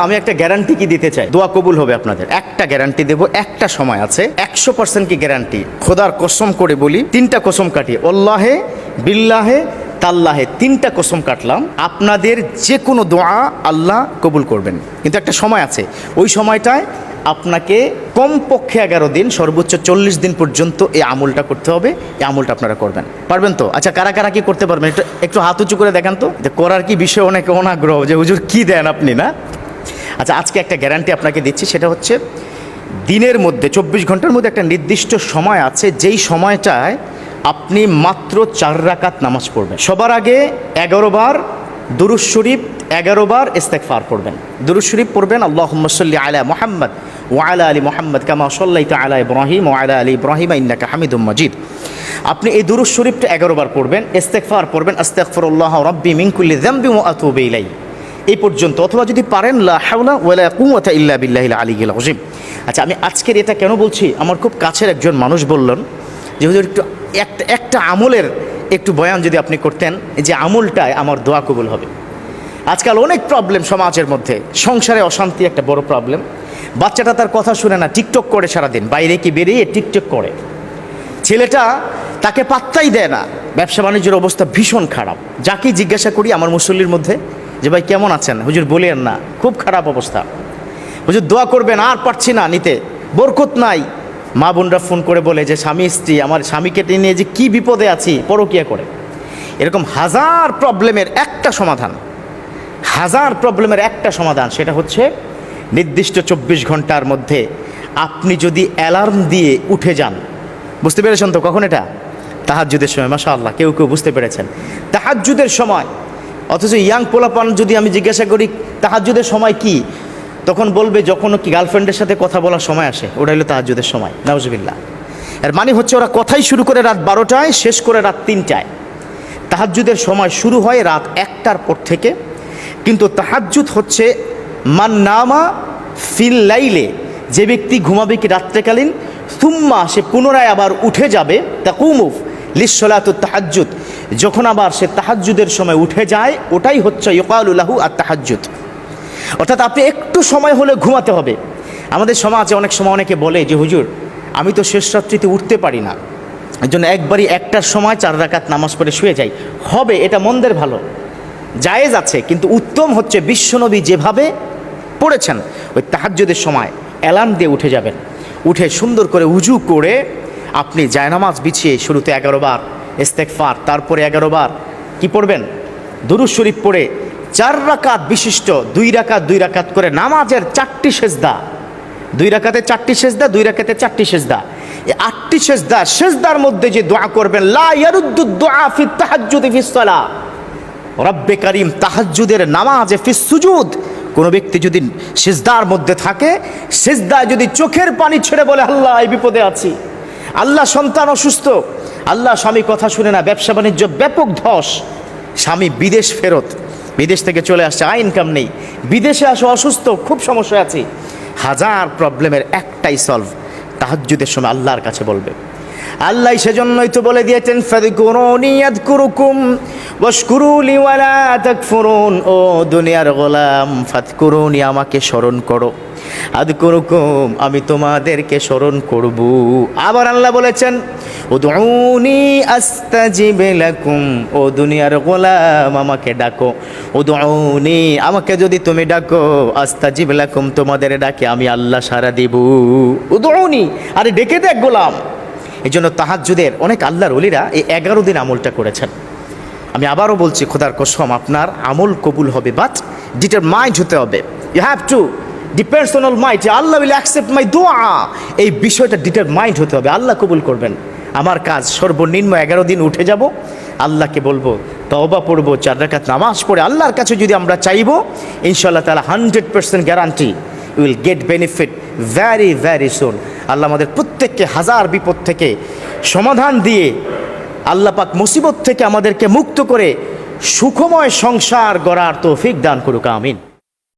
আমি একটা গ্যারান্টি কি দিতে চাই, দোয়া কবুল হবে আপনাদের। একটা গ্যারান্টি দেবো, একটা সময় আছে, 100% কি গ্যারান্টি। খোদার কসম করে বলি, 3টা কসম কাটি, আল্লাহে বিল্লাহে তাল্লাহে, 3টা কসম কাটলাম, আপনাদের যে কোনো দোয়া আল্লাহ কবুল করবেন। কিন্তু একটা সময় আছে, ওই সময়টায় আপনাকে কমপক্ষে 11 দিন, সর্বোচ্চ 40 দিন পর্যন্ত এই আমলটা করতে হবে। এই আমলটা আপনারা করবেন, পারবেন তো? আচ্ছা, কারা কারা কি করতে পারবেন একটু হাত উঁচু করে দেখান তো, যে করার কি বিষয়ে অনেকে অনাগ্রহ, যে হুজুর কি দেন আপনি, না? আচ্ছা, আজকে একটা গ্যারান্টি আপনাকে দিচ্ছি, সেটা হচ্ছে দিনের মধ্যে 24 ঘন্টার মধ্যে একটা নির্দিষ্ট সময় আছে, যেই সময়টায় আপনি মাত্র 4 রাকাত নামাজ পড়বেন। সবার আগে 11 বার দুরূদ শরীফ, 11 বার ইস্তেগফার পড়বেন। দুরূদ শরীফ পড়বেন, আল্লাহুম্মা সাল্লি আলা মুহাম্মদ ওয়া আলা আলি মুহাম্মদ কামা সাল্লাইতা আলা ইব্রাহিম ওয়া আলা আলি ইব্রাহিম ইন্নাকা হামিদুম মাজিদ। আপনি এই দুরূদ শরীফটা 11 বার পড়বেন, ইস্তেগফার পড়বেন, আস্তাগফিরুল্লাহ রাব্বি মিন কুল্লি যামবি ওয়া আতুবু ইলাইহি, এই পর্যন্ত। অথবা যদি পারেন লা হাওলা ওয়ালা কুওয়াতা ইল্লা বিল্লাহিল আলিয়্যিল আযীম। আচ্ছা, আমি আজকের এটা কেন বলছি, আমার খুব কাছের একজন মানুষ বললেন যে হুজুর একটু একটা আমলের একটু বয়ান যদি আপনি করতেন, যে আমলটায় আমার দোয়া কবুল হবে। আজকাল অনেক প্রবলেম সমাজের মধ্যে, সংসারে অশান্তি একটা বড় প্রবলেম। বাচ্চাটা তার কথা শুনে না, টিকটক করে সারাদিন, বাইরে কি বেরিয়ে টিকটক করে। ছেলেটা তাকে পাত্তাই দেয় না, ব্যবসা বাণিজ্যের অবস্থা ভীষণ খারাপ। যাকেই জিজ্ঞাসা করি আমার মুসল্লির মধ্যে যে ভাই কেমন আছেন, হুজুর বলেন না, খুব খারাপ অবস্থা, হুজুর দোয়া করবেন, আর পারছি না নিতে, বরকত নাই। মা বোনরা ফোন করে বলে যে স্বামী স্ত্রী, আমার স্বামীকে নিয়ে যে কি বিপদে আছি, পরকিয়া করে। এরকম হাজার প্রবলেমের একটা সমাধান, সেটা হচ্ছে নির্দিষ্ট 24 ঘন্টার মধ্যে আপনি যদি অ্যালার্ম দিয়ে উঠে যান। বুঝতে পেরেছেন তো কখন? এটা তাহাজ্জুদের সময়। মাশাআল্লাহ, কেউ কেউ বুঝতে পেরেছেন, তাহাজ্জুদের সময়। অথচ ইয়াং পোলাপান যদি আমি জিজ্ঞাসা করি তাহাজ্জুদের সময় কি, তখন বলবে যখন কি গার্লফ্রেন্ডের সাথে কথা বলার সময় আসে, ওটা হলো তাহাজ্জুদের সময়। নাউজুবিল্লাহ। এর মানে হচ্ছে ওরা কথাই শুরু করে রাত 12টায়, শেষ করে রাত 3টায়। তাহাজ্জুদের সময় শুরু হয় রাত 1টার পর থেকে। কিন্তু তাহাজ্জুদ হচ্ছে মান নামা ফিল লাইলে, যে ব্যক্তি ঘুমাবে কি রাত্রেকালীন, সুম্মা সে পুনরায় আবার উঠে যাবে, তাকুমু লিসসালাতুত তাহাজ্জুদ, যখন আবার সে তাহাজ্জুদের সময় উঠে যায়, ওটাই হচ্ছে ইউকালু লাহু আত তাহাজ্জুদ। অর্থাৎ আপনি একটু সময় হলে ঘুমাতে হবে। আমাদের সমাজে অনেক সময় অনেকে বলে যে হুজুর আমি তো শেষ রাত্রিতে উঠতে পারি না, এর জন্য একবারই 1টার সময় 4 রাকাত নামাজ পড়ে শুয়ে যাই। হবে, এটা মন্দের ভালো, জায়েজ আছে, কিন্তু উত্তম হচ্ছে বিশ্বনবী যেভাবে পড়েছেন, ওই তাহাজ্জুদের সময় অ্যালার্ম দিয়ে উঠে যাবেন। উঠে সুন্দর করে উজু করে আপনি জায়নামাজ বিছিয়ে শুরুতে 11 বার ইস্তেগফার, তারপরে 11 বার কি পড়বেন, দুরূদ শরীফ পড়ে 4 রাকাত বিশিষ্ট 2 রাকাত করে নামাজের 4টি সেজদা, 2 রাকাতে 4টি সেজদা, 2 রাকাতে 4টি সেজদা, এই 8টি সেজদার মধ্যে যে দোয়া করবেন, লা ইয়ারুদ্দু দুআ ফিত তাহাজ্জুদি ফিস সালাহ, রব্বে কারীম তাহাজ্জুদের নামাজে ফিস সুজুদ, কোনো ব্যক্তি যদি সেজদার মধ্যে থাকে, সেজদায় যদি চোখের পানি ছেড়ে বলে আল্লাহ এই বিপদে আছি, আল্লাহ সন্তান অসুস্থ, আল্লাহ স্বামী কথা শুনে না, ব্যবসা বাণিজ্য ব্যাপক ধস, স্বামী বিদেশ ফেরত, বিদেশ থেকে চলে আসছে, ইনকাম নেই, বিদেশে আসো অসুস্থ, খুব সমস্যায় আছি, হাজার প্রবলেমের একটাই সলভ, তাহাজ্জুদের সময় আল্লাহর কাছে বলবে। আল্লাহ সেজন্যই তো বলে দিয়েছেন ফাযকুরুনি আযকুরুকুম ওয়াশকুরুলি ওয়ালা তাকফুরুন, ও দুনিয়ার গোলাম ফাযকুরুনি, আমাকে স্মরণ করো, আযকুরুকুম, আমি তোমাদেরকে স্মরণ করব। আবার আল্লাহ বলেছেন উদউনি আস্তাজিব লাকুম, ও দুনিয়ার গোলাম আমাকে ডাকো, উদউনি, আমাকে যদি তুমি ডাকো, আস্তাজিব লাকুম, তোমাদের ডাকে আমি আল্লাহ সাড়া দিব। উদউনি, আরে ডেকে দেখ গোলাম। এই জন্য তাহাজ্জুদের অনেক আল্লাহর ওলিরা এই 11 দিন আমলটা করেছেন। আমি আবারও বলছি, খোদার কসম আপনার আমল কবুল হবে, বাট ডিটারমাইন্ড হতে হবে। You have to depends on almighty, Allah will accept my দোয়া, এই বিষয়টা ডিটারমাইন্ড হতে হবে, আল্লাহ কবুল করবেন আমার কাজ। সর্বনিম্ন 11 দিন উঠে যাব, আল্লাহকে বলবো, তওবা পড়বো, 4 রাকাত নামাজ পড়ে আল্লাহর কাছে যদি আমরা চাইবো, ইনশাআল্লাহ তাআলা 100% guarantee will get benefit very very soon. Allah আমাদের প্রত্যেককে হাজার বিপদ থেকে সমাধান দিয়ে, আল্লাহ পাক মুসিবত থেকে আমাদেরকে মুক্ত করে সুখময় সংসার গড়ার তৌফিক দান করুক, আমিন।